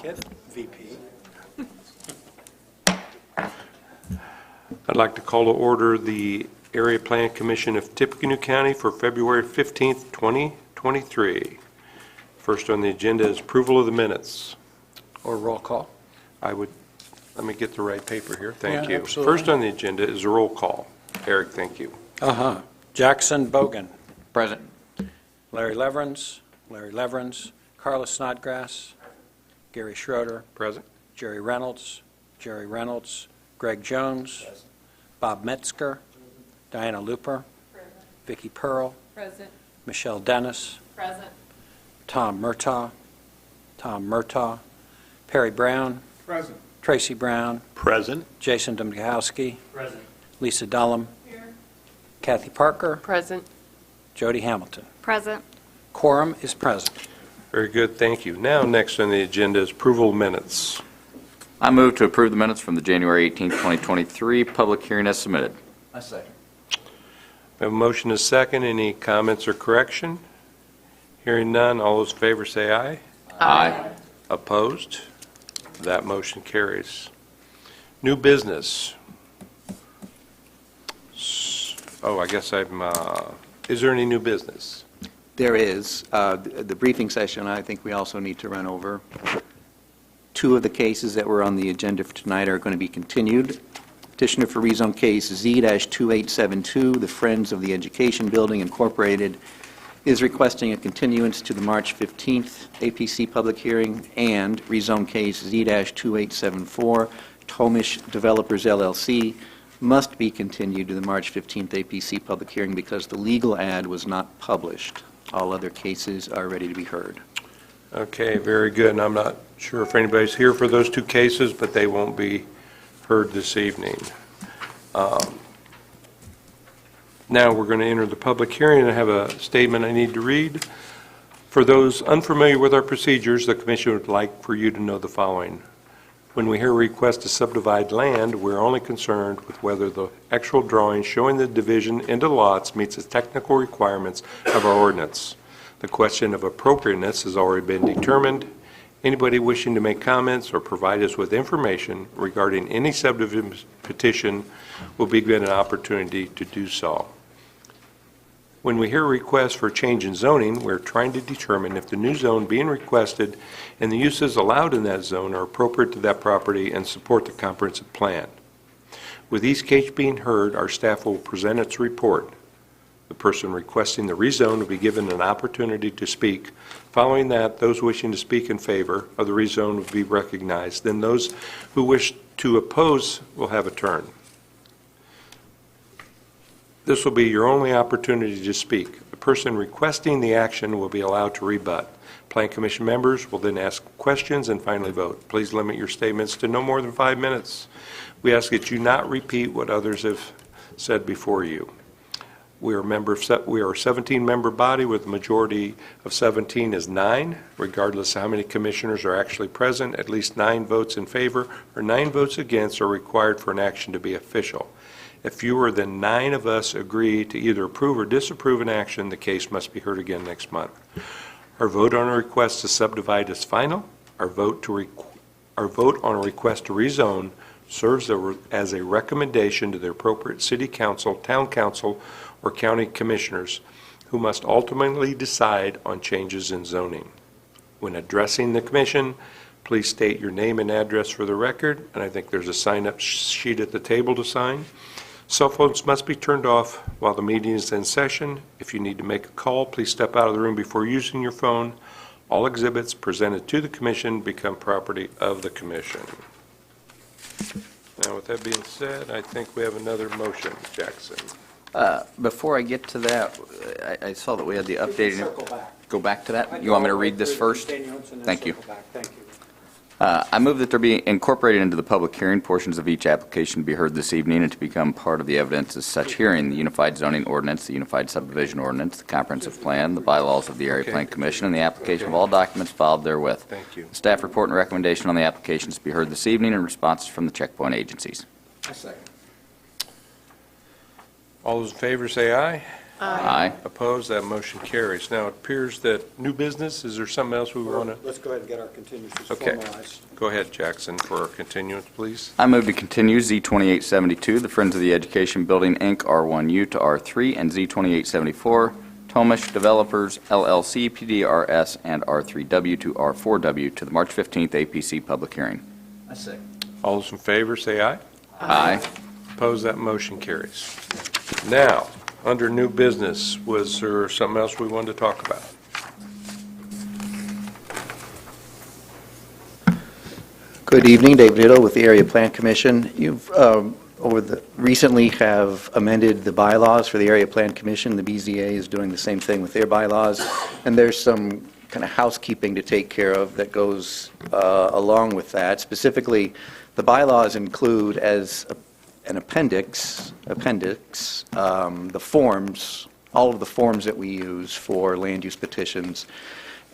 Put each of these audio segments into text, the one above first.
Kit, VP. I'd like to call to order the Area Plan Commission of Tippecanoe County for February 15th, 2023. First on the agenda is approval of the minutes. Or roll call. Let me get the right paper here. Thank Yeah, you. absolutely. First on the agenda is a roll call. Eric, thank you. Jackson Bogan. Present. Larry Leverins. Carla Snodgrass. Gary Schroeder. Present. Jerry Reynolds. Greg Jones. Bob Metzger. Diana Looper. Vicki Pearl. Present. Michelle Dennis. Present. Tom Murtaugh. Perry Brown. Present. Tracy Brown. Present. Jason Domkowski. Present. Lisa Dullum. Here. Kathy Parker. Present. Jody Hamilton. Present. Quorum is present. Very good, thank you. Now, next on the agenda is approval of minutes. I move to approve the minutes from the January 18th, 2023 public hearing as submitted. I second. We have a motion and a second. Any comments or correction? Hearing none, all those in favor say aye. Aye. Opposed? That motion carries. New business. I guess is there any new business? There is. The briefing session, I think we also need to run over. Two of the cases that were on the agenda for tonight are going to be continued. Petitioner for rezone case Z-2872, the Friends of the Education Building Incorporated, is requesting a continuance to the March 15th APC public hearing, and rezone case Z-2874, Tomish Developers LLC, must be continued to the March 15th APC public hearing because the legal ad was not published. All other cases are ready to be heard. Okay, very good. And I'm not sure if anybody's here for those two cases, but they won't be heard this evening. Now we're going to enter the public hearing, and I have a statement I need to read. For those unfamiliar with our procedures, the Commission would like for you to know the following. When we hear a request to subdivide land, we're only concerned with whether the actual drawing showing the division into lots meets the technical requirements of our ordinance. The question of appropriateness has already been determined. Anybody wishing to make comments or provide us with information regarding any subdivision petition will be given an opportunity to do so. When we hear requests for change in zoning, we're trying to determine if the new zone being requested and the uses allowed in that zone are appropriate to that property and support the comprehensive plan. With each case being heard, our staff will present its report. The person requesting the rezone will be given an opportunity to speak. Following that, those wishing to speak in favor of the rezone will be recognized. Then those who wish to oppose will have a turn. This will be your only opportunity to speak. The person requesting the action will be allowed to rebut. Plan Commission members will then ask questions and finally vote. Please limit your statements to no more than 5 minutes. We ask that you not repeat what others have said before you. We are a 17-member body with a majority of 17 is 9. Regardless of how many commissioners are actually present, at least 9 votes in favor or 9 votes against are required for an action to be official. If fewer than 9 of us agree to either approve or disapprove an action, the case must be heard again next month. Our vote on a request to subdivide is final. Our vote on a request to rezone serves as a recommendation to the appropriate city council, town council, or county commissioners who must ultimately decide on changes in zoning. When addressing the commission, please state your name and address for the record, and I think there's a sign-up sheet at the table to sign. Cell phones must be turned off while the meeting is in session. If you need to make a call, please step out of the room before using your phone. All exhibits presented to the commission become property of the commission. Now, with that being said, I think we have another motion, Jackson. Before I get to that, I saw that we had the updated. Circle back. Go back to that? You want me to read this first? Thank you. Thank you. I move that there be incorporated into the public hearing portions of each application to be heard this evening and to become part of the evidence of such hearing: the Unified Zoning Ordinance, the Unified Subdivision Ordinance, the Comprehensive Plan, the bylaws of the Area Plan Commission, and the application of all documents filed therewith. Thank you. The staff report and recommendation on the applications to be heard this evening and responses from the checkpoint agencies. I second. All those in favor say aye. Aye. Opposed? That motion carries. Now, it appears that new business, is there something else we want to? Let's go ahead and get our continuances Okay. formalized. Go ahead, Jackson, for our continuance, please. I move to continue Z2872, the Friends of the Education Building, Inc., R1U to R3, and Z2874, Tomish Developers, LLC, PDRS, and R3W to R4W to the March 15th APC public hearing. I second. All those in favor, say aye. Aye. Opposed? That motion carries. Now, under new business, was there something else we wanted to talk about? Good evening, David Hittle with the Area Plan Commission. You've recently have amended the bylaws for the Area Plan Commission. The BZA is doing the same thing with their bylaws, and there's some kind of housekeeping to take care of that goes along with that. Specifically, the bylaws include as an appendix, the forms, all of the forms that we use for land use petitions.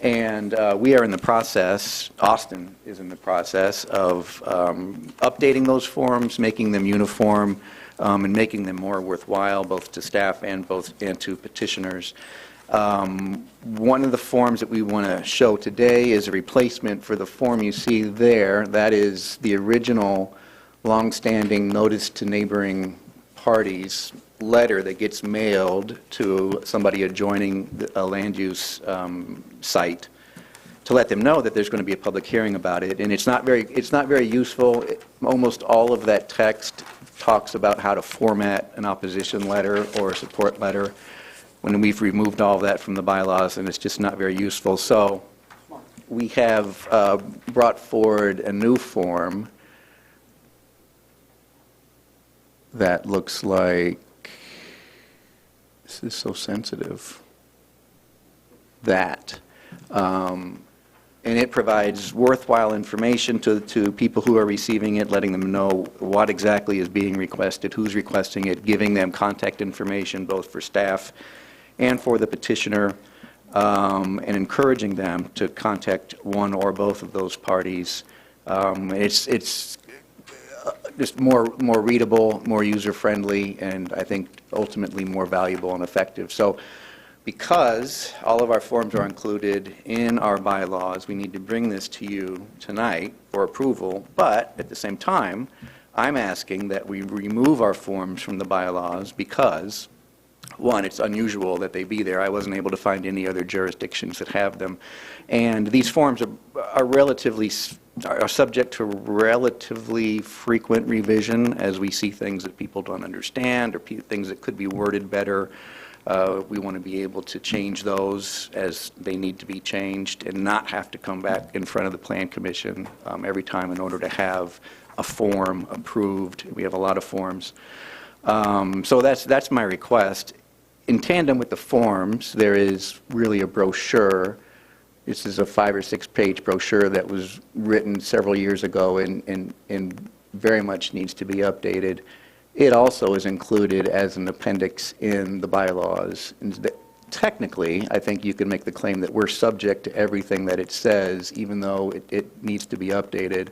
And we are in the process, Austin is in the process of updating those forms, making them uniform, and making them more worthwhile, both to staff and to petitioners. One of the forms that we want to show today is a replacement for the form you see there. That is the original longstanding notice to neighboring parties letter that gets mailed to somebody adjoining a land use site to let them know that there's going to be a public hearing about it. And it's not very useful. Almost all of that text talks about how to format an opposition letter or a support letter, when we've removed all of that from the bylaws, and it's just not very useful. So we have brought forward a new form that looks like, this is so sensitive, that. And it provides worthwhile information to people who are receiving it, letting them know what exactly is being requested, who's requesting it, giving them contact information both for staff and for the petitioner, and encouraging them to contact one or both of those parties. It's just more readable, more user-friendly, and I think ultimately more valuable and effective. So because all of our forms are included in our bylaws, we need to bring this to you tonight for approval, but at the same time, I'm asking that we remove our forms from the bylaws because, one, it's unusual that they be there. I wasn't able to find any other jurisdictions that have them. And these forms are subject to relatively frequent revision as we see things that people don't understand or things that could be worded better. We want to be able to change those as they need to be changed and not have to come back in front of the Plan Commission every time in order to have a form approved. We have a lot of forms. So that's my request. In tandem with the forms, there is really a brochure. This is a 5 or 6 page brochure that was written several years ago and very much needs to be updated. It also is included as an appendix in the bylaws. And technically, I think you can make the claim that we're subject to everything that it says, even though it needs to be updated.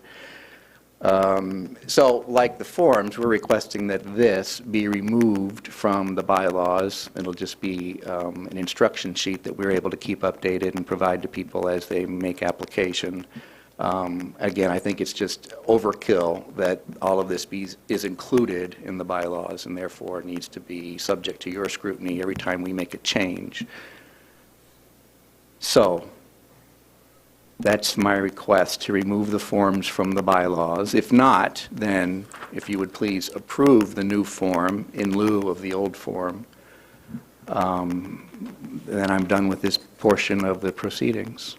So, like the forms, we're requesting that this be removed from the bylaws. It'll just be an instruction sheet that we're able to keep updated and provide to people as they make application. Again, I think it's just overkill that all of this is included in the bylaws and therefore needs to be subject to your scrutiny every time we make a change. So, that's my request, to remove the forms from the bylaws. If not, then if you would please approve the new form in lieu of the old form, then I'm done with this portion of the proceedings.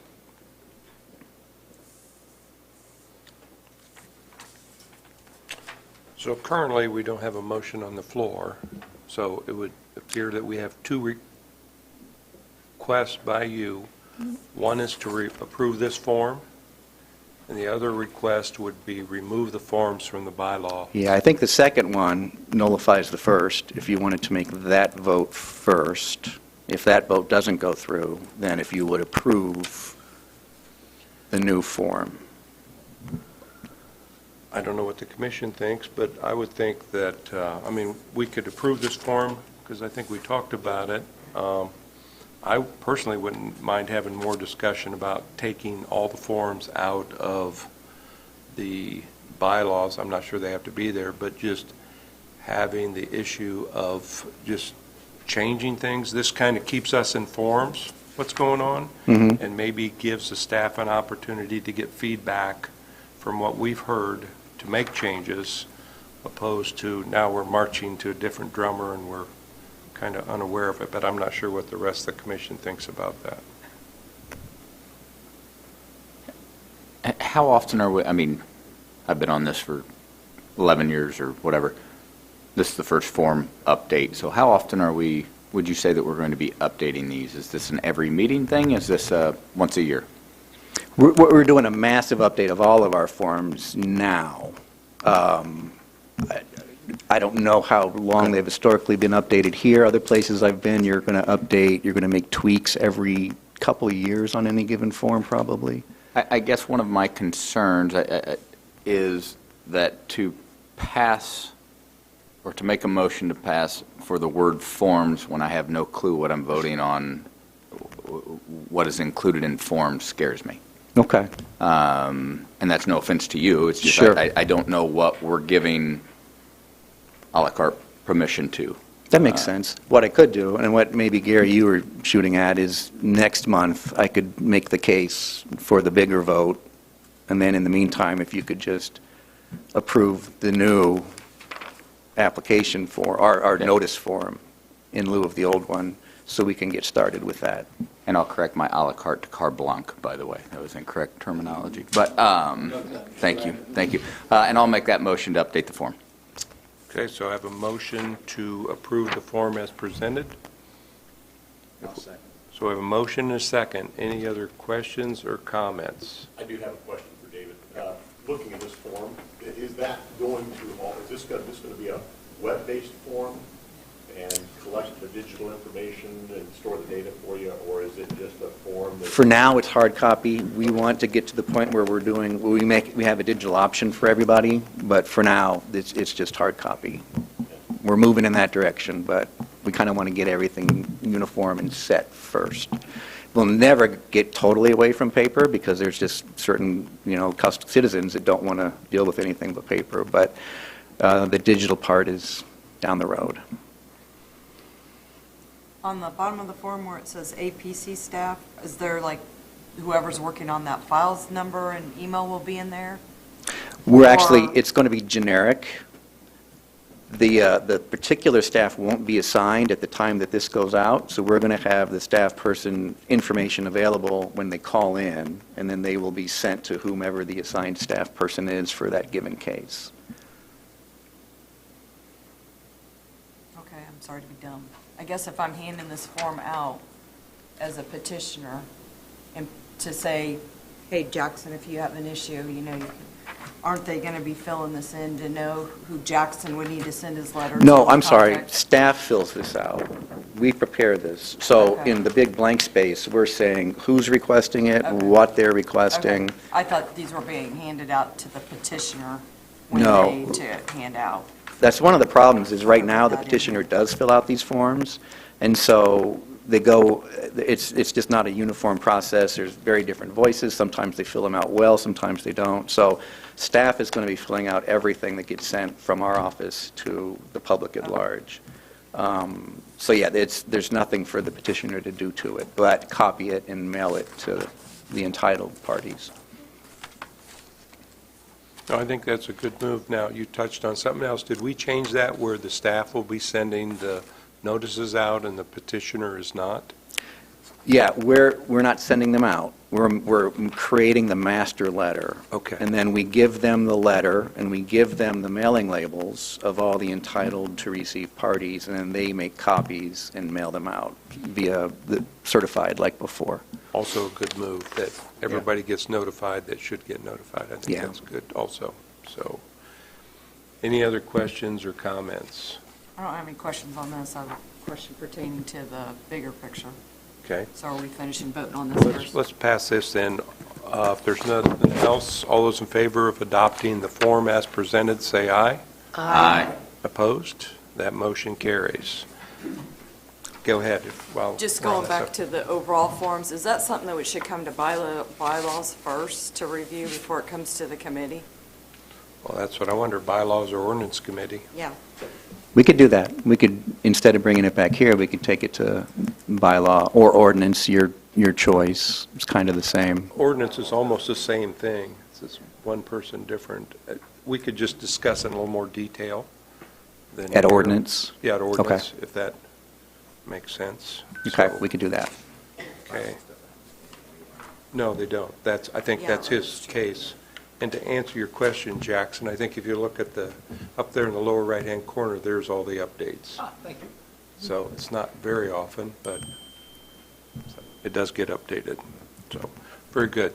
So currently, we don't have a motion on the floor, so it would appear that we have 2 requests by you. One is to approve this form, and the other request would be remove the forms from the bylaw. Yeah, I think the second one nullifies the first, if you wanted to make that vote first. If that vote doesn't go through, then if you would approve the new form. I don't know what the commission thinks, but I would think that, we could approve this form because I think we talked about it. I personally wouldn't mind having more discussion about taking all the forms out of the bylaws. I'm not sure they have to be there, but just having the issue of just changing things. This kind of keeps us informed what's going on, and maybe gives the staff an opportunity to get feedback from what we've heard to make changes, opposed to now we're marching to a different drummer and we're kind of unaware of it, but I'm not sure what the rest of the commission thinks about that. How often are we, I mean, I've been on this for 11 years or whatever. This is the first form update. So how often would you say that we're going to be updating these? Is this an every meeting thing? Is this once a year? We're doing a massive update of all of our forms now. I don't know how long they've historically been updated here. Other places I've been, you're going to update, you're going to make tweaks every couple of years on any given form, probably. I guess one of my concerns is that to pass, or to make a motion to pass for the word forms when I have no clue what I'm voting on, what is included in forms scares me. Okay. And that's no offense to you. It's just Sure. I don't know what we're giving a la carte permission to. That makes sense. What I could do, and what maybe, Gary, you were shooting at, is next month I could make the case for the bigger vote, and then in the meantime, if you could just approve the new application for our notice form in lieu of the old one, so we can get started with that. And I'll correct my a la carte to carte blanche, by the way. That was incorrect terminology. But thank you. And I'll make that motion to update the form. Okay, so I have a motion to approve the form as presented. So I have a motion and a second. Any other questions or comments? I do have a question for David. Looking at this form, is that going to, is this going to be a web-based form and collect the digital information and store the data for you, or is it just a form that... For now, it's hard copy. We want to get to the point where we have a digital option for everybody, but for now, it's just hard copy. We're moving in that direction, but we kind of want to get everything uniform and set first. We'll never get totally away from paper because there's just certain, citizens that don't want to deal with anything but paper, but the digital part is down the road. On the bottom of the form where it says APC staff, is there like whoever's working on that file's number and email will be in there? It's going to be generic. The particular staff won't be assigned at the time that this goes out, so we're going to have the staff person information available when they call in, and then they will be sent to whomever the assigned staff person is for that given case. Okay, I'm sorry to be dumb. I guess if I'm handing this form out as a petitioner and to say, hey, Jackson, if you have an issue, aren't they going to be filling this in to know who Jackson would need to send his letter to? No, I'm sorry. Contact? Staff fills this out. We prepare this. So Okay. in the big blank space, we're saying who's requesting it, Okay. what they're requesting. Okay. I thought these were being handed out to the petitioner when No. to hand out. That's one of the problems, is right now the petitioner does fill out these forms, and so they go, it's just not a uniform process. There's very different voices. Sometimes they fill them out well, sometimes they don't. So staff is going to be filling out everything that gets sent from our office to the public at large. So yeah, there's nothing for the petitioner to do to it, but copy it and mail it to the entitled parties. No, I think that's a good move. Now, you touched on something else. Did we change that where the staff will be sending the notices out and the petitioner is not? Yeah, we're not sending them out. We're creating the master letter. Okay. And then we give them the letter, and we give them the mailing labels of all the entitled to receive parties, and then they make copies and mail them out via the certified like before. Also a good move, that everybody gets notified that should get notified. I think Yeah. that's good also. So, any other questions or comments? I don't have any questions on this. I have a question pertaining to the bigger picture. Okay. So are we finishing voting on this first? Let's pass this then. If there's nothing else, all those in favor of adopting the form as presented, say aye. Aye. Opposed? That motion carries. Go ahead. While Just we're on going this back up- to the overall forms, is that something that should come to bylaws first to review before it comes to the committee? Well, that's what I wonder, bylaws or ordinance committee? Yeah. We could do that. We could, instead of bringing it back here, we could take it to bylaw or ordinance, your choice. It's kind of the same. Ordinance is almost the same thing. It's just one person different. We could just discuss it in a little more detail than. At here. ordinance? Yeah, at ordinance, if that makes sense. Okay, So, we could do that. Okay. No, they don't. I think Yeah, that's his that's true. case. And to answer your question, Jackson, I think if you look at up there in the lower right-hand corner, there's all the updates. Thank you. So it's not very often, but it does get updated. So, very good.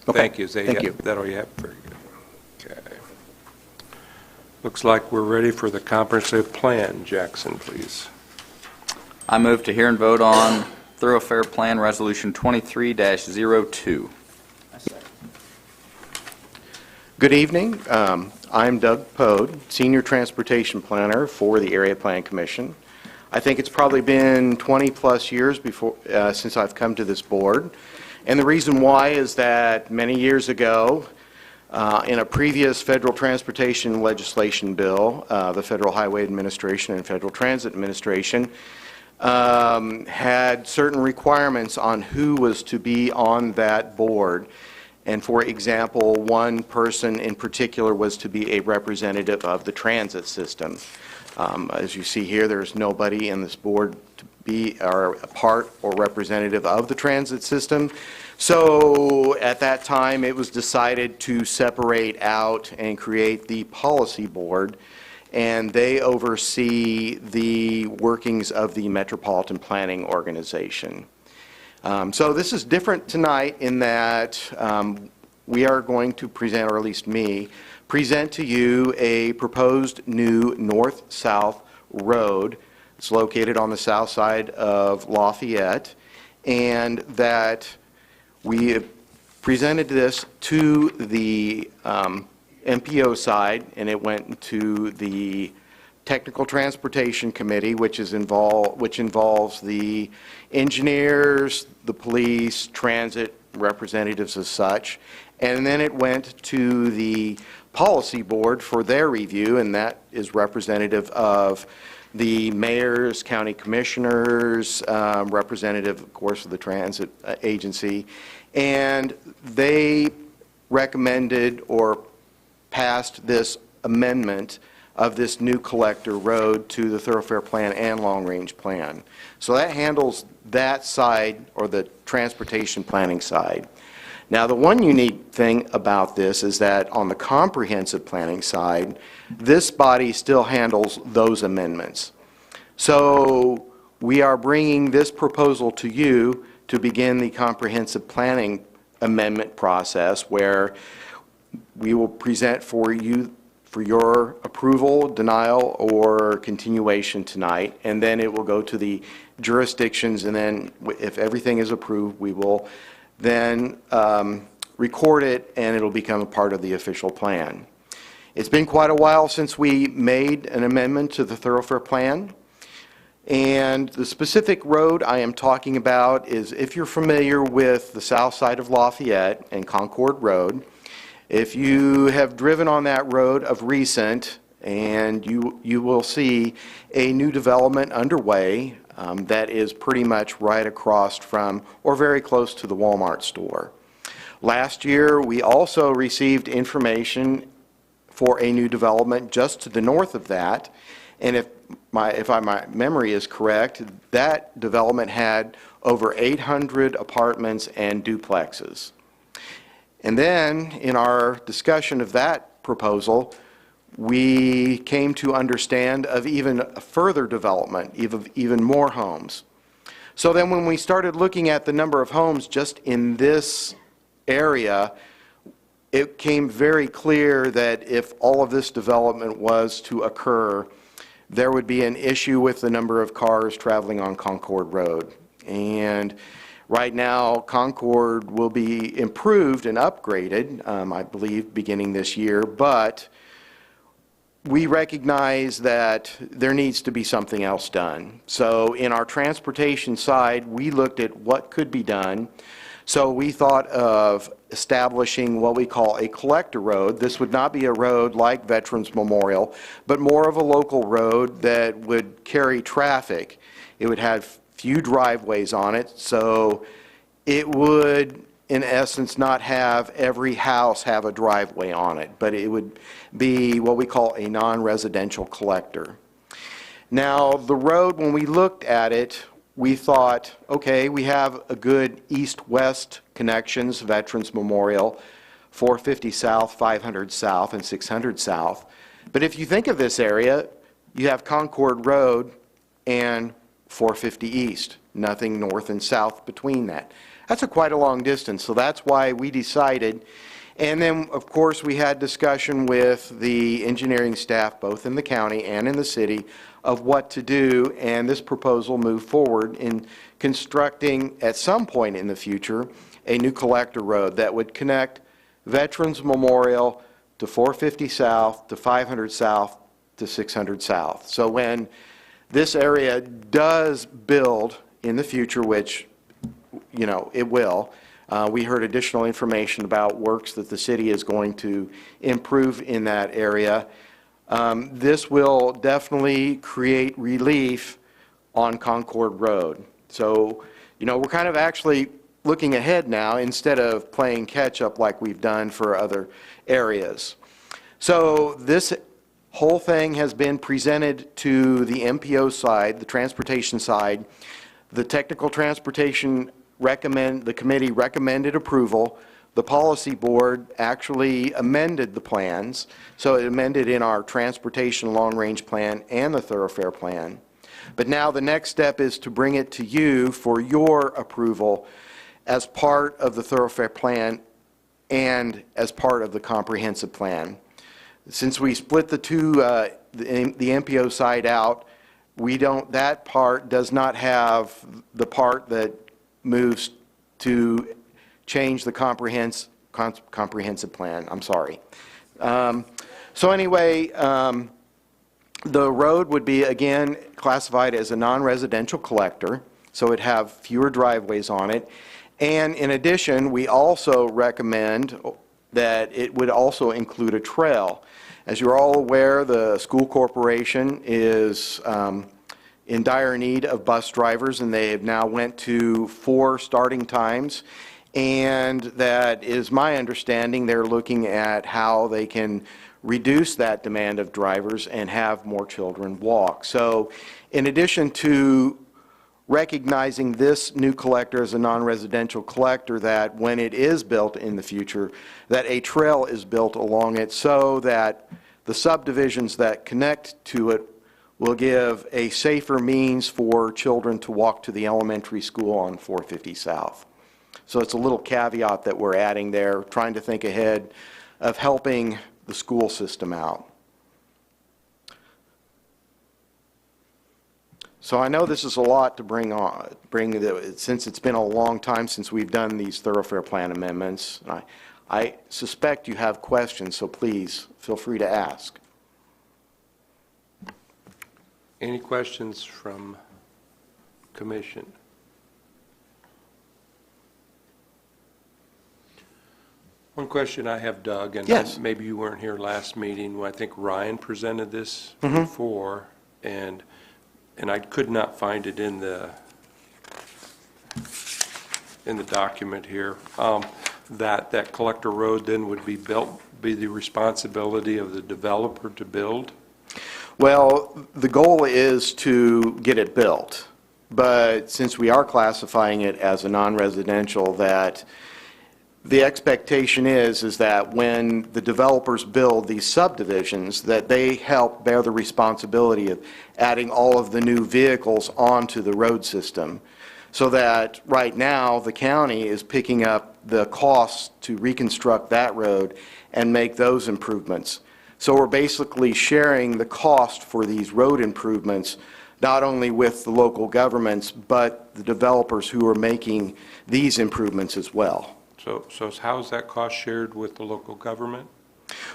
Okay, Thank you. thank you. Is that all you have? Very good. Okay. Looks like we're ready for the comprehensive plan. Jackson, please. I move to hear and vote on Thoroughfare Plan Resolution 23-02. Good evening. I'm Doug Pode, Senior Transportation Planner for the Area Plan Commission. I think it's probably been 20-plus years since I've come to this board. And the reason why is that many years ago, in a previous federal transportation legislation bill, the Federal Highway Administration and Federal Transit Administration had certain requirements on who was to be on that board. And for example, one person in particular was to be a representative of the transit system. As you see here, there's nobody in this board to be a part or representative of the transit system. So at that time, it was decided to separate out and create the policy board, and they oversee the workings of the Metropolitan Planning Organization. So this is different tonight in that we are going to present, or at least me, present to you a proposed new north-south road. It's located on the south side of Lafayette, and that we have presented this to the MPO side, and it went to the Technical Transportation Committee, which involves the engineers, the police, transit representatives as such, and then it went to the Policy Board for their review, and that is representative of the mayors, county commissioners, representative, of course, of the transit agency, and they recommended or passed this amendment of this new collector road to the thoroughfare plan and long-range plan. So that handles that side, or the transportation planning side. Now, the one unique thing about this is that on the comprehensive planning side, this body still handles those amendments. So we are bringing this proposal to you to begin the comprehensive planning amendment process, where we will present for you for your approval, denial, or continuation tonight, and then it will go to the jurisdictions, and then if everything is approved, we will then record it, and it'll become a part of the official plan. It's been quite a while since we made an amendment to the thoroughfare plan, and the specific road I am talking about is, if you're familiar with the south side of Lafayette and Concord Road, if you have driven on that road of recent, and you will see a new development underway that is pretty much right across from, or very close to, the Walmart store. Last year, we also received information for a new development just to the north of that, and if my memory is correct, that development had over 800 apartments and duplexes. And then, in our discussion of that proposal, we came to understand of even a further development, even more homes. So then when we started looking at the number of homes just in this area, it became very clear that if all of this development was to occur, there would be an issue with the number of cars traveling on Concord Road. And right now, Concord will be improved and upgraded, I believe, beginning this year, but we recognize that there needs to be something else done. So in our transportation side, we looked at what could be done. So we thought of establishing what we call a collector road. This would not be a road like Veterans Memorial, but more of a local road that would carry traffic. It would have few driveways on it, so it would, in essence, not have every house have a driveway on it, but it would be what we call a non-residential collector. Now, the road, when we looked at it, we thought, okay, we have a good east-west connections, Veterans Memorial, 450 South, 500 South, and 600 South. But if you think of this area, you have Concord Road and 450 East, nothing north and south between that. That's quite a long distance, so that's why we decided. And then, of course, we had discussion with the engineering staff, both in the county and in the city, of what to do, and this proposal moved forward in constructing, at some point in the future, a new collector road that would connect Veterans Memorial to 450 South, to 500 South, to 600 South. So when this area does build in the future, which, you know, it will, we heard additional information about works that the city is going to improve in that area. This will definitely create relief on Concord Road. So, you know, we're kind of actually looking ahead now instead of playing catch-up like we've done for other areas. So this whole thing has been presented to the MPO side, the transportation side. The technical transportation the committee recommended approval. The policy board actually amended the plans, so it amended in our transportation long-range plan and the thoroughfare plan. But now the next step is to bring it to you for your approval as part of the thoroughfare plan and as part of the comprehensive plan. Since we split the two, the MPO side out, that part does not have the part that moves to change the comprehensive plan. I'm sorry. So anyway, the road would be, again, classified as a non-residential collector, so it'd have fewer driveways on it. And in addition, we also recommend that it would also include a trail. As you're all aware, the school corporation is in dire need of bus drivers, and they have now went to 4 starting times. And that is my understanding. They're looking at how they can reduce that demand of drivers and have more children walk. So in addition to recognizing this new collector as a non-residential collector, that when it is built in the future, that a trail is built along it so that the subdivisions that connect to it will give a safer means for children to walk to the elementary school on 450 South. So it's a little caveat that we're adding there, trying to think ahead of helping the school system out. So I know this is a lot to since it's been a long time since we've done these thoroughfare plan amendments. I suspect you have questions, so please feel free to ask. Any questions from Commission? One question I have, Doug, and yes, maybe you weren't here last meeting. I think Ryan presented this before, and I could not find it in the document here. That collector road then would be the responsibility of the developer to build? Well, the goal is to get it built, but since we are classifying it as a non-residential, that the expectation is that when the developers build these subdivisions, that they help bear the responsibility of adding all of the new vehicles onto the road system. So that right now, the county is picking up the costs to reconstruct that road and make those improvements. So we're basically sharing the cost for these road improvements, not only with the local governments, but the developers who are making these improvements as well. So how is that cost shared with the local government?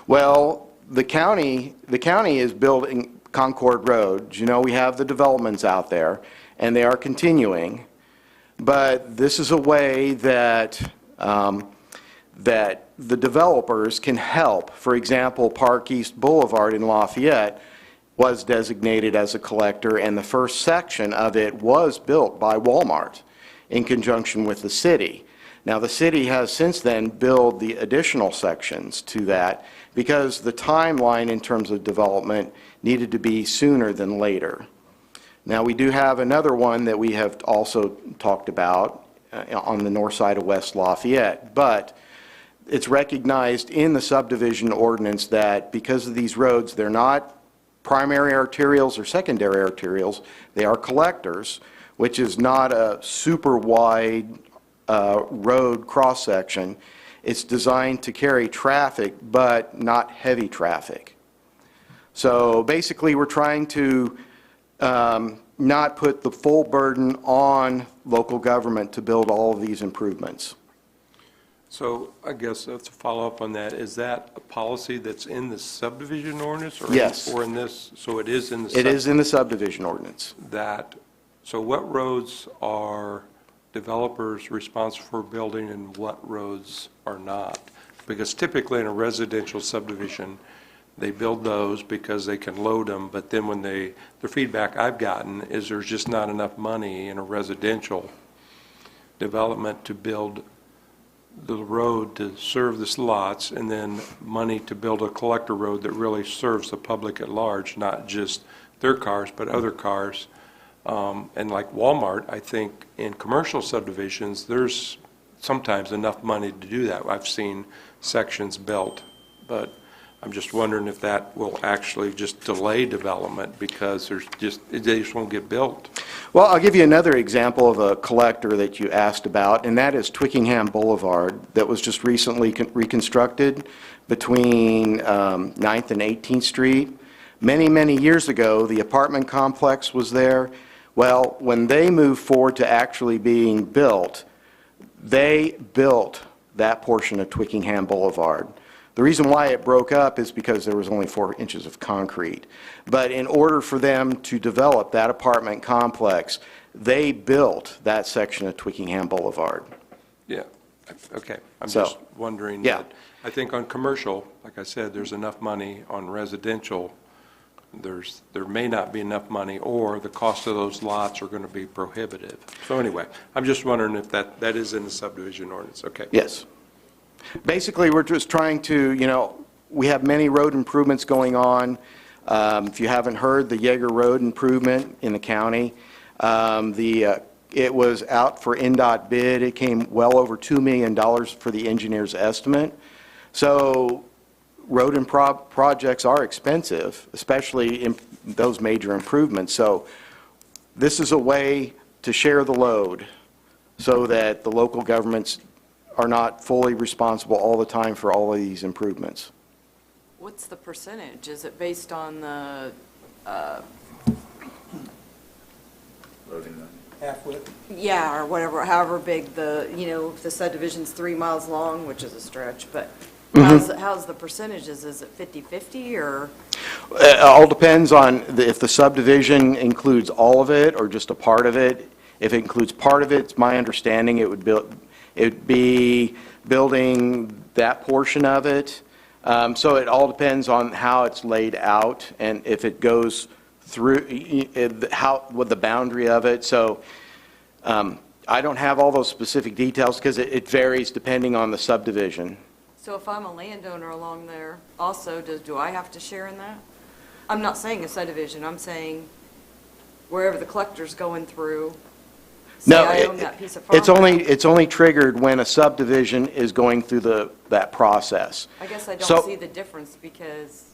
Well, the county is building Concord Road. You know, we have the developments out there, and they are continuing. But this is a way that, that the developers can help. For example, Park East Boulevard in Lafayette was designated as a collector, and the first section of it was built by Walmart in conjunction with the city. Now, the city has since then built the additional sections to that because the timeline in terms of development needed to be sooner than later. Now, we do have another one that we have also talked about on the north side of West Lafayette, but it's recognized in the subdivision ordinance that because of these roads, they're not primary arterials or secondary arterials, they are collectors, which is not a super wide road cross-section. It's designed to carry traffic, but not heavy traffic. So basically, we're trying to not put the full burden on local government to build all of these improvements. So I guess that's a follow-up on that. Is that a policy that's in the subdivision ordinance? Or Yes. Or in this, so it is in the. It is in the subdivision ordinance. So what roads are developers responsible for building and what roads are not? Because typically in a residential subdivision, they build those because they can load them, but then when the feedback I've gotten is there's just not enough money in a residential development to build the road to serve the slots, and then money to build a collector road that really serves the public at large, not just their cars, but other cars. And like Walmart, I think in commercial subdivisions, there's sometimes enough money to do that. I've seen sections built, but I'm just wondering if that will actually just delay development because they just won't get built. Well, I'll give you another example of a collector that you asked about, and that is Tippecanoe Boulevard that was just recently reconstructed between 9th and 18th Street. Many, many years ago, the apartment complex was there. Well, when they moved forward to actually being built, they built that portion of Tippecanoe Boulevard. The reason why it broke up is because there was only 4 inches of concrete. But in order for them to develop that apartment complex, they built that section of Tippecanoe Boulevard. Yeah, okay. I'm So, just wondering. yeah. That I think on commercial, like I said, there's enough money. On residential, there may not be enough money, or the cost of those lots are going to be prohibitive. So anyway, I'm just wondering if that is in the subdivision ordinance. Okay. Yes. Basically, we're just trying to, you know, we have many road improvements going on. If you haven't heard, the Yeager Road improvement in the county, it was out for NDOT bid. It came well over $2 million for the engineer's estimate. So road and projects are expensive, especially in those major improvements. So this is a way to share the load so that the local governments are not fully responsible all the time for all of these improvements. What's the percentage? Is it based on the, yeah, or whatever, however big the, you know, if the subdivision's 3 miles long, which is a stretch, but how's the percentages? Is it 50/50 or? It all depends on if the subdivision includes all of it or just a part of it. If it includes part of it, it's my understanding it would be building that portion of it. So it all depends on how it's laid out and if it goes through, what the boundary of it. So I don't have all those specific details because it varies depending on the subdivision. So if I'm a landowner along there, also, do I have to share in that? I'm not saying a subdivision, I'm saying wherever the collector's going through. Say No, I own that piece of farmland. it's only triggered when a subdivision is going through that process. I guess I So- don't see the difference because,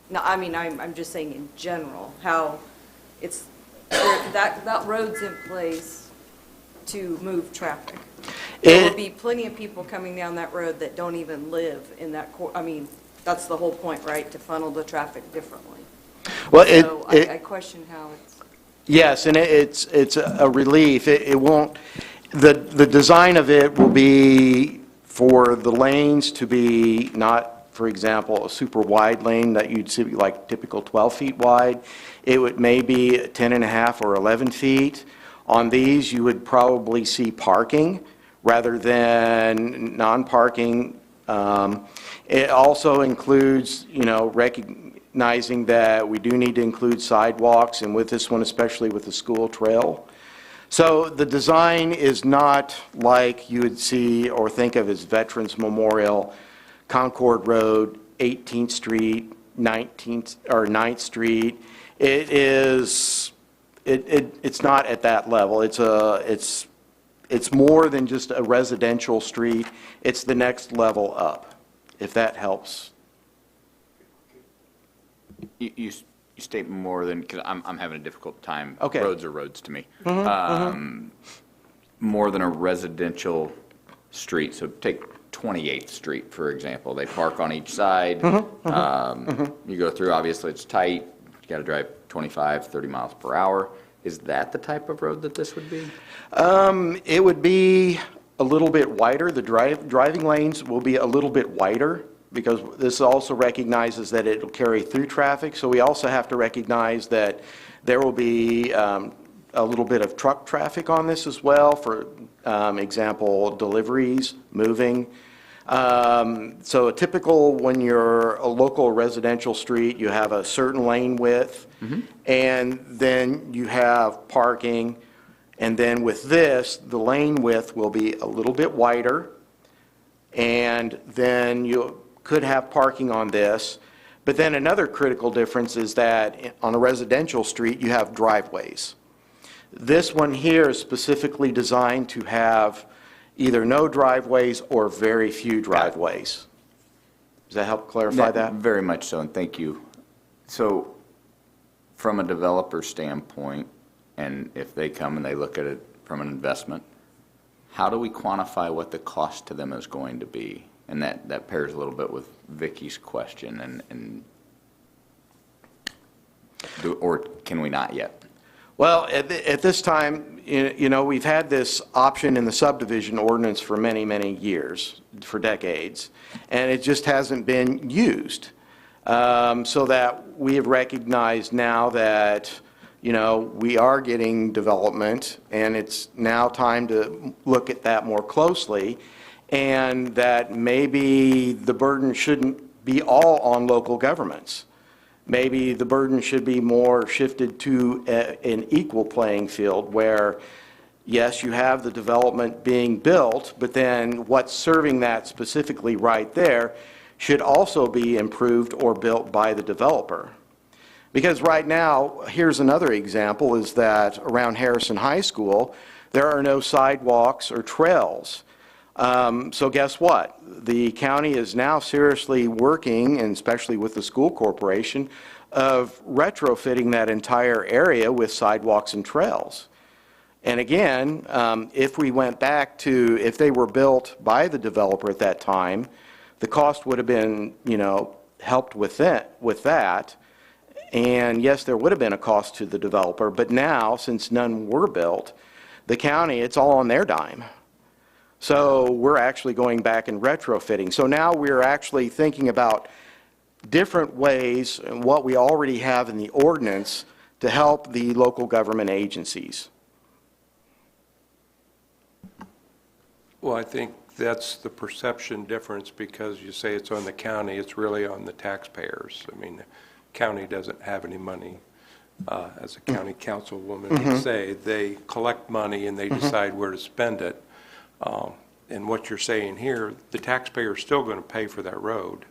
no, I mean, I'm just saying in general, how it's, that road's in place to move traffic. There will be plenty of people coming down that road that don't even live in that, I mean, that's the whole point, right? To funnel the traffic differently. Well, So I question how it's. Yes, and it's a relief. It won't, the design of it will be for the lanes to be not for example, a super wide lane that you'd see like typical 12 feet wide, it would maybe 10 and a half or 11 feet. On these, you would probably see parking rather than non-parking. It also includes, recognizing that we do need to include sidewalks, and with this one, especially with the school trail. So the design is not like you would see or think of as Veterans Memorial, Concord Road, 18th Street, 19th or 9th Street. It's not at that level. It's more than just a residential street. It's the next level up, if that helps. You state more than, because I'm having a difficult time. Okay. Roads are roads to me. More than a residential street. So take 28th Street, for example. They park on each side. You go through, obviously it's tight. You got to drive 25, 30 miles per hour. Is that the type of road that this would be? It would be a little bit wider. The driving lanes will be a little bit wider, because this also recognizes that it will carry through traffic. So we also have to recognize that there will be a little bit of truck traffic on this as well, for example, deliveries, moving. So a typical, when you're a local residential street, you have a certain lane width, and then you have parking. And then with this, the lane width will be a little bit wider, and then you could have parking on this. But then another critical difference is that on a residential street, you have driveways. This one here is specifically designed to have either no driveways or very few driveways. Does that help clarify that? Very much so, and thank you. So from a developer standpoint, and if they come and they look at it from an investment, how do we quantify what the cost to them is going to be? And that pairs a little bit with Vicky's question, or can we not yet? Well, at this time, we've had this option in the subdivision ordinance for many, many years, for decades, and it just hasn't been used. So that we have recognized now that, we are getting development, and it's now time to look at that more closely, and that maybe the burden shouldn't be all on local governments. Maybe the burden should be more shifted to an equal playing field where, yes, you have the development being built, but then what's serving that specifically right there should also be improved or built by the developer. Because right now, here's another example, is that around Harrison High School, there are no sidewalks or trails. So guess what? The county is now seriously working, and especially with the school corporation, of retrofitting that entire area with sidewalks and trails. And again, if we went back to, if they were built by the developer at that time, the cost would have been, helped with that. And yes, there would have been a cost to the developer, but now, since none were built, the county, it's all on their dime. So we're actually going back and retrofitting. So now we're actually thinking about different ways and what we already have in the ordinance to help the local government agencies. Well, I think that's the perception difference, because you say it's on the county, it's really on the taxpayers. I mean, the county doesn't have any money. As a county councilwoman would say, they collect money and they decide where to spend it. And what you're saying here, the taxpayer is still going to pay for that road.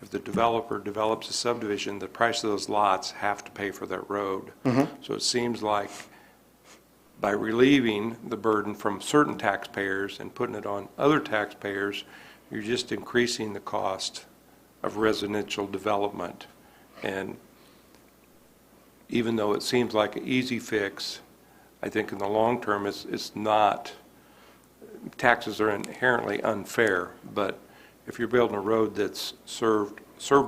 If the developer develops a subdivision, the price of those lots have to pay for that road. So it seems like by relieving the burden from certain taxpayers and putting it on other taxpayers, you're just increasing the cost of residential development. And even though it seems like an easy fix, I think in the long term it's not. Taxes are inherently unfair, but if you're building a road that's served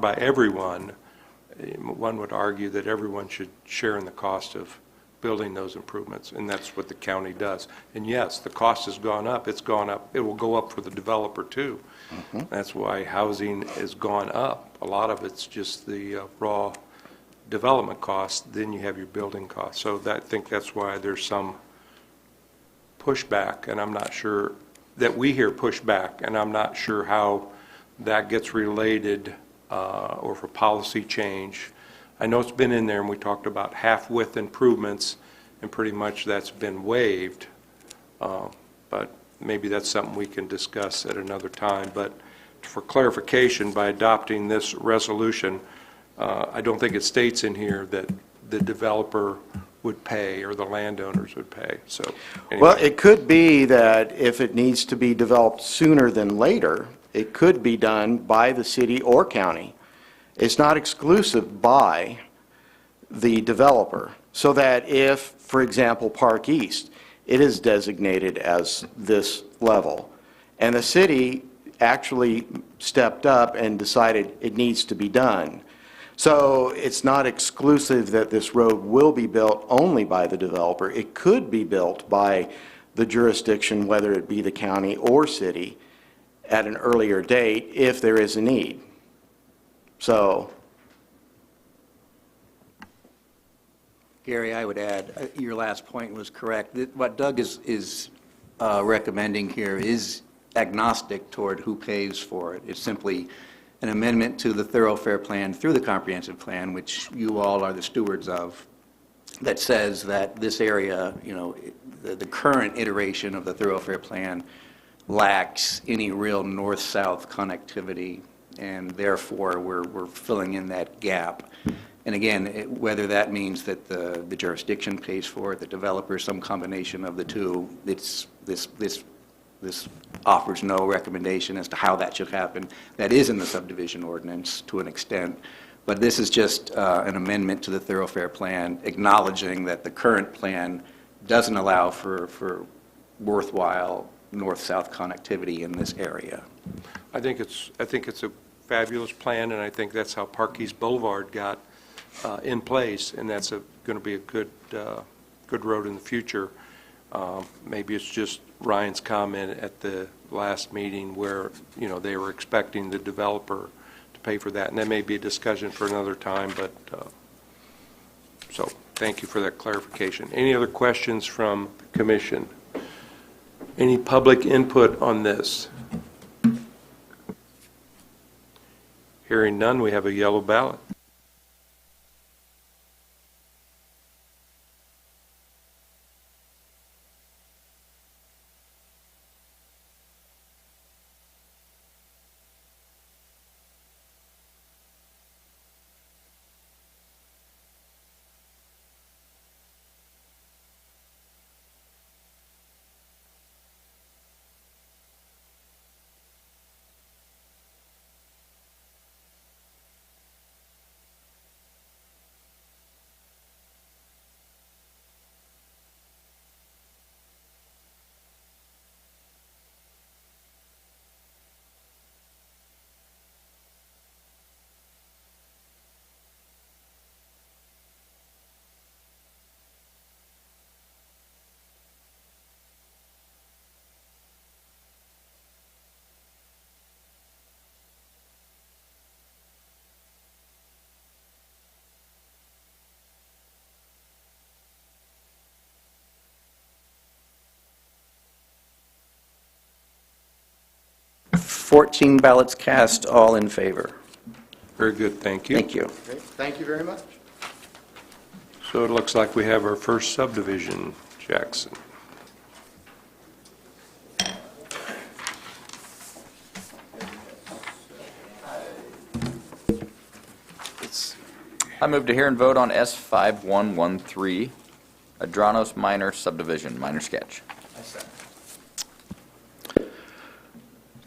by everyone, one would argue that everyone should share in the cost of building those improvements, and that's what the county does. And yes, the cost has gone up. It's gone up. It will go up for the developer, too. That's why housing has gone up. A lot of it's just the raw development cost, then you have your building costs. So I think that's why there's some pushback, and I'm not sure that we hear pushback, and I'm not sure how that gets related or for policy change. I know it's been in there, and we talked about half-width improvements, and pretty much that's been waived, but maybe that's something we can discuss at another time. But for clarification, by adopting this resolution, I don't think it states in here that the developer would pay or the landowners would pay, so. Anyway. Well, it could be that if it needs to be developed sooner than later, it could be done by the city or county. It's not exclusive by the developer, so that if, for example, Park East, it is designated as this level, and the city actually stepped up and decided it needs to be done. So it's not exclusive that this road will be built only by the developer. It could be built by the jurisdiction, whether it be the county or city, at an earlier date if there is a need. So, Gary, I would add, your last point was correct. What Doug is recommending here is agnostic toward who pays for it. It's simply an amendment to the thoroughfare plan through the comprehensive plan, which you all are the stewards of, that says that this area, you know, the current iteration of the thoroughfare plan lacks any real north-south connectivity, and therefore we're filling in that gap. And again, whether that means that the jurisdiction pays for it, the developer, some combination of the two, this offers no recommendation as to how that should happen. That is in the subdivision ordinance to an extent, but this is just an amendment to the thoroughfare plan, acknowledging that the current plan doesn't allow for worthwhile north-south connectivity in this area. I think it's a fabulous plan, and I think that's how Park East Boulevard got in place, and that's going to be a good road in the future. Maybe it's just Ryan's comment at the last meeting where, you know, they were expecting the developer to pay for that, and that may be a discussion for another time, but so thank you for that clarification. Any other questions from the commission? Any public input on this? Hearing none, we have a yellow ballot. Fourteen ballots cast, all in favor. Very good, thank you. Thank you. okay, thank you very much. So it looks like we have our first subdivision, Jackson. I move to hear and vote on S5113, Adranos Minor Subdivision, minor sketch.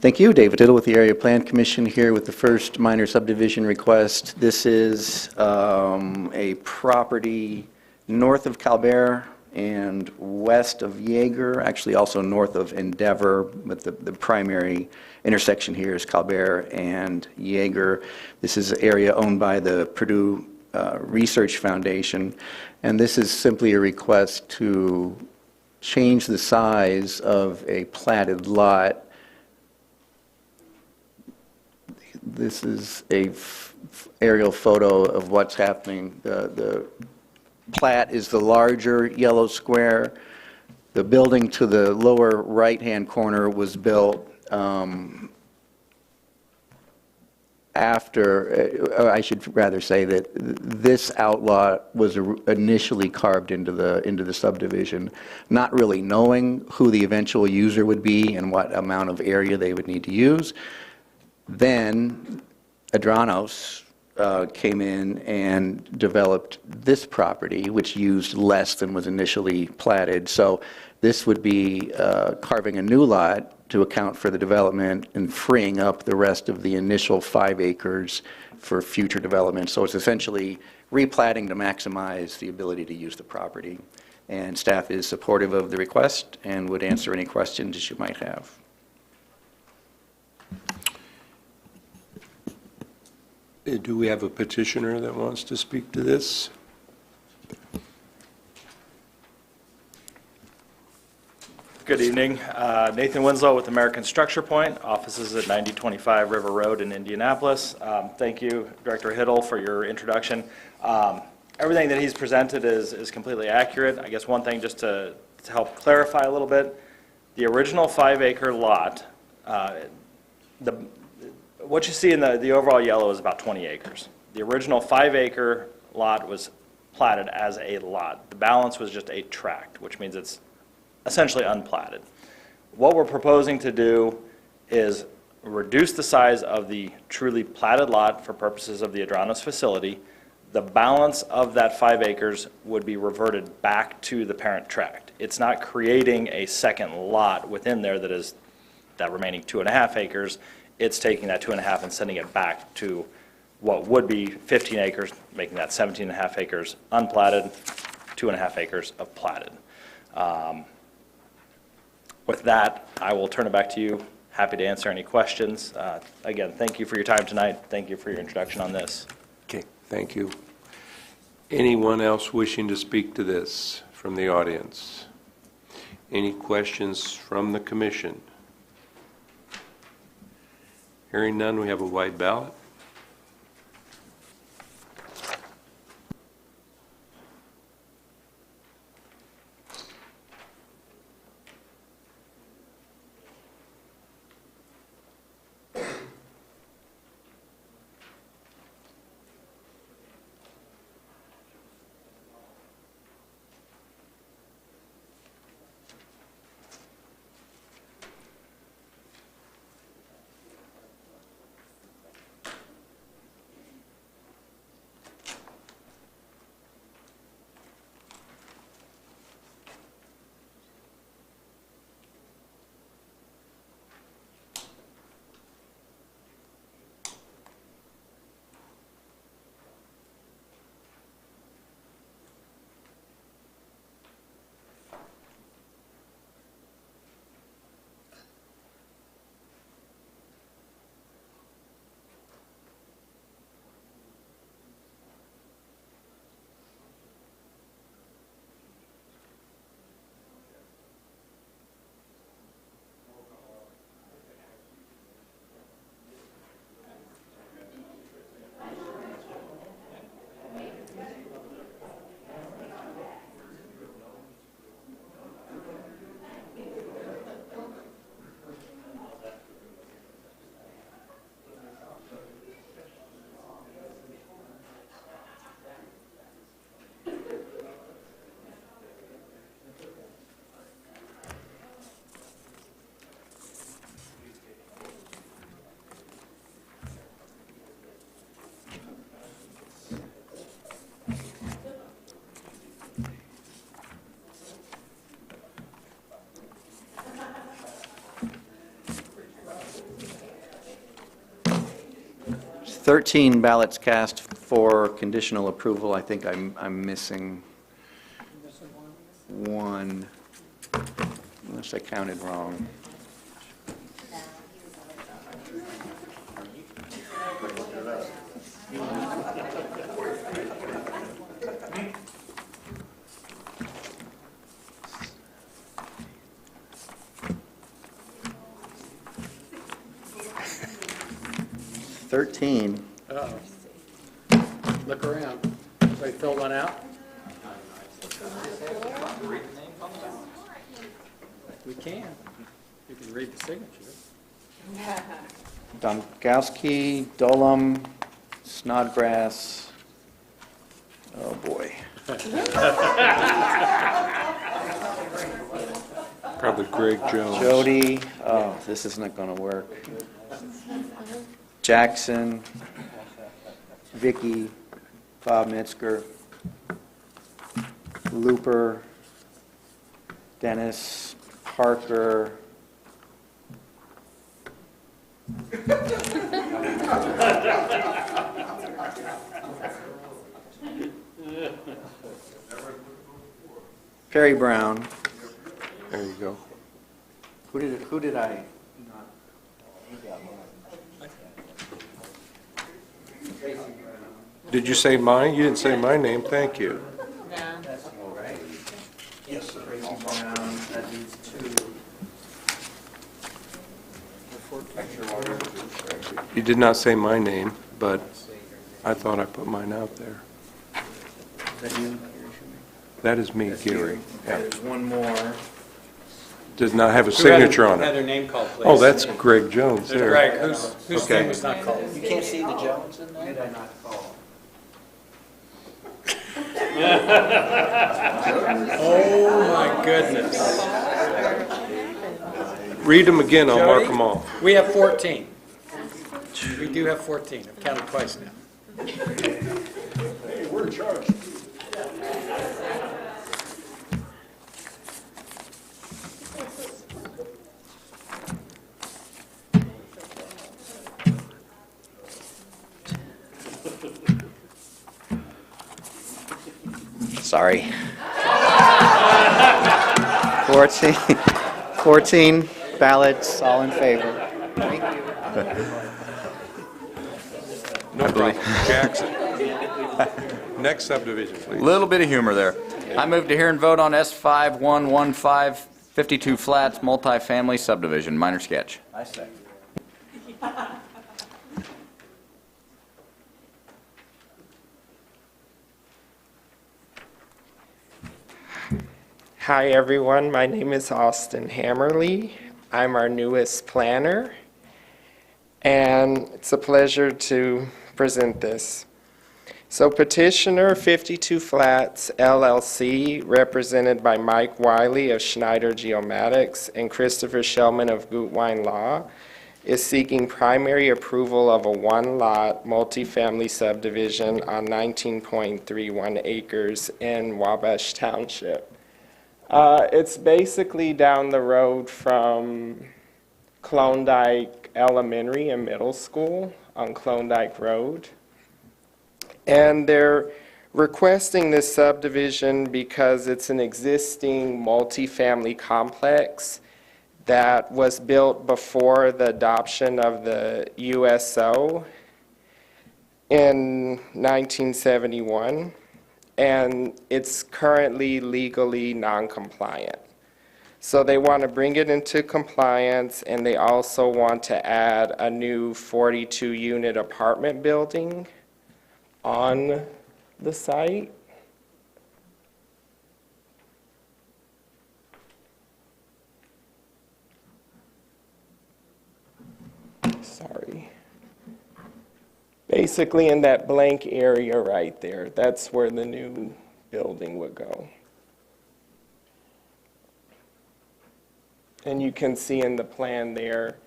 Thank you. David Tittle with the Area Plan Commission here with the first minor subdivision request. This is a property north of Calbert and west of Yeager, actually also north of Endeavor, but the primary intersection here is Calbert and Yeager. This is an area owned by the Purdue Research Foundation, and this is simply a request to change the size of a platted lot. This is a aerial photo of what's happening. The plat is the larger yellow square. The building to the lower right-hand corner was built after, I should rather say that this outlot was initially carved into the subdivision, not really knowing who the eventual user would be and what amount of area they would need to use. Then Adranos came in and developed this property, which used less than was initially platted. So this would be carving a new lot to account for the development and freeing up the rest of the initial 5 acres for future development. So it's essentially replatting to maximize the ability to use the property. And staff is supportive of the request and would answer any questions you might have. Do we have a petitioner that wants to speak to this? Good evening. Nathan Winslow with American Structure Point, offices at 9025 River Road in Indianapolis. Thank you, Director Hiddle, for your introduction. Everything that he's presented is completely accurate. I guess one thing just to help clarify a little bit, the original 5-acre lot, what you see in the overall yellow is about 20 acres. The original 5-acre lot was platted as a lot. The balance was just a tract, which means it's essentially unplatted. What we're proposing to do is reduce the size of the truly platted lot for purposes of the Adranos facility. The balance of that 5 acres would be reverted back to the parent tract. It's not creating a second lot within there that is that remaining 2.5 acres. It's taking that 2.5 and sending it back to what would be 15 acres, making that 17.5 acres unplatted, 2.5 acres of platted. With that, I will turn it back to you. Happy to answer any questions. Again, thank you for your time tonight. Thank you for your introduction on this. Okay, thank you. Anyone else wishing to speak to this from the audience? Any questions from the commission? Hearing none, we have a wide ballot. There's 13 ballots cast for conditional approval. I think I'm missing one, unless I counted wrong. 13. Uh-oh. Look around. Somebody fill one out? We can. You can read the signature. Domkowski, Dolum, Snodgrass. Oh, boy. Probably Greg Jones. Jody, oh, this is not going to work. Jackson, Vicky, Bob Metzger, Looper, Dennis, Parker. Perry Brown. There you go. Who did I not? Did you say mine? You didn't say my name, thank you. That's all right. Yes, sir. Tracy Brown, that leaves 2. You did not say my name, but I thought I put mine out there. Is that you? That is me, Gary. Yeah. There's one more. Does not have a Who had signature on Had it. their name called, please. Oh, that's Greg Jones There's there. Greg, whose Okay. name was not called? You can't see the Jones in there? Did I not call? Oh, my goodness. Read them again, I'll mark Jody? them all. We have 14. We do have 14. I've counted twice now. Hey, we're in charge. Sorry. 14 ballots, all in favor. Thank you. No problem. Jackson. Next subdivision, please. Little bit of humor there. I move to hear and vote on S5115 52 Flats multifamily subdivision, minor sketch. I second. Hi, everyone. My name is Austin Hammerly. I'm our newest planner, and it's a pleasure to present this. So petitioner 52 Flats LLC, represented by Mike Wiley of Schneider Geomatics and Christopher Shellman of Gutwein Law, is seeking primary approval of a one-lot multifamily subdivision on 19.31 acres in Wabash Township. It's basically down the road from Klondike Elementary and Middle School on Klondike Road. And they're requesting this subdivision because it's an existing multifamily complex that was built before the adoption of the USO in 1971. And it's currently legally non-compliant. So they want to bring it into compliance, and they also want to add a new 42-unit apartment building on the site. Sorry. Basically in that blank area right there, that's where the new building would go. And you can see in the plan there,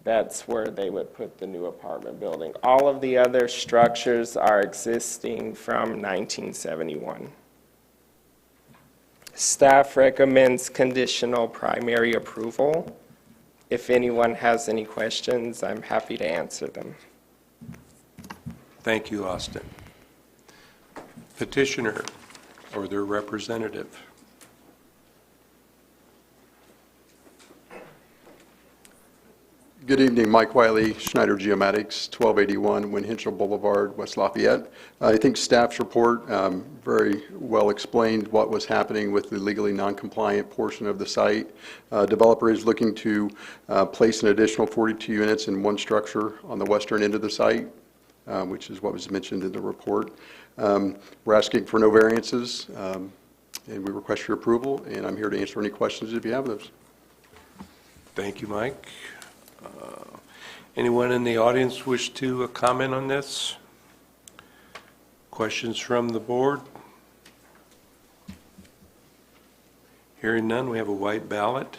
that's where they would put the new apartment building. All of the other structures are existing from 1971. Staff recommends conditional primary approval. If anyone has any questions, I'm happy to answer them. Thank you, Austin. Petitioner or their representative. Good evening, Mike Wiley, Schneider Geomatics, 1281 Winchell Boulevard, West Lafayette. I think staff's report very well explained what was happening with the legally non-compliant portion of the site. Developer is looking to place an additional 42 units in one structure on the western end of the site, which is what was mentioned in the report. We're asking for no variances, and we request your approval, and I'm here to answer any questions if you have those. Thank you, Mike. Anyone in the audience wish to comment on this? Questions from the board? Hearing none, we have a white ballot.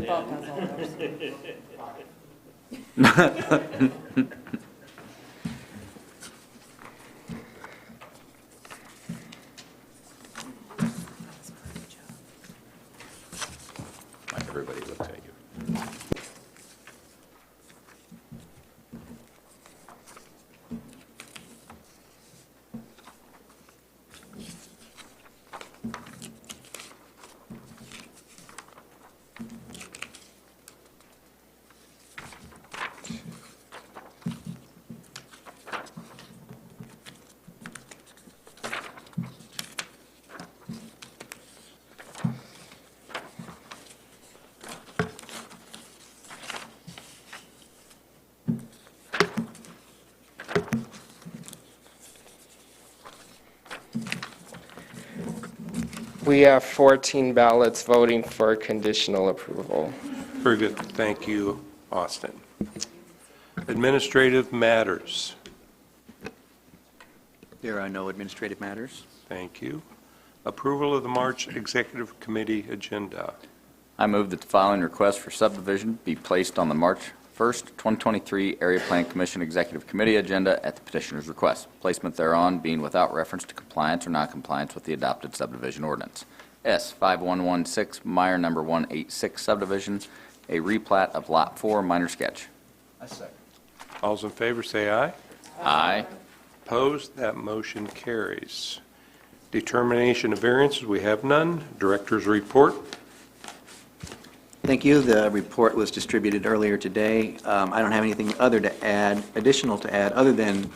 Bob has all those. Everybody looks at you. We have 14 ballots voting for conditional approval. Very good. Thank you, Austin. Administrative matters. There are no administrative matters. Thank you. Approval of the March Executive Committee agenda. I move that the following request for subdivision be placed on the March 1st, 2023 Area Plan Commission Executive Committee agenda at the petitioner's request. Placement thereon being without reference to compliance or noncompliance with the adopted subdivision ordinance. S. 5116 Meyer number 186 subdivision, a replat of Lot 4 minor sketch. All's in favor, say aye. Aye. Opposed? That motion carries. Determination of variances, we have none. Director's report. Thank you. The report was distributed earlier today. I don't have anything additional to add, other than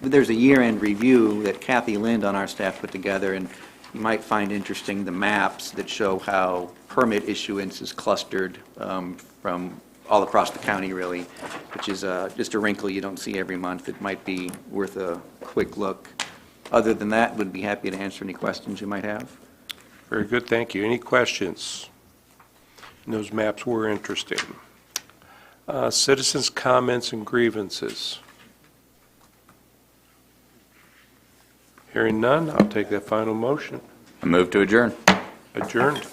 there's a year-end review that Kathy Lind on our staff put together, and you might find interesting the maps that show how permit issuance is clustered from all across the county, really, which is just a wrinkle you don't see every month. It might be worth a quick look. Other than that, would be happy to answer any questions you might have. Very good, thank you. Any questions? And those maps were interesting. Citizens' comments and grievances. Hearing none, I'll take that final motion. I move to adjourn. Adjourned.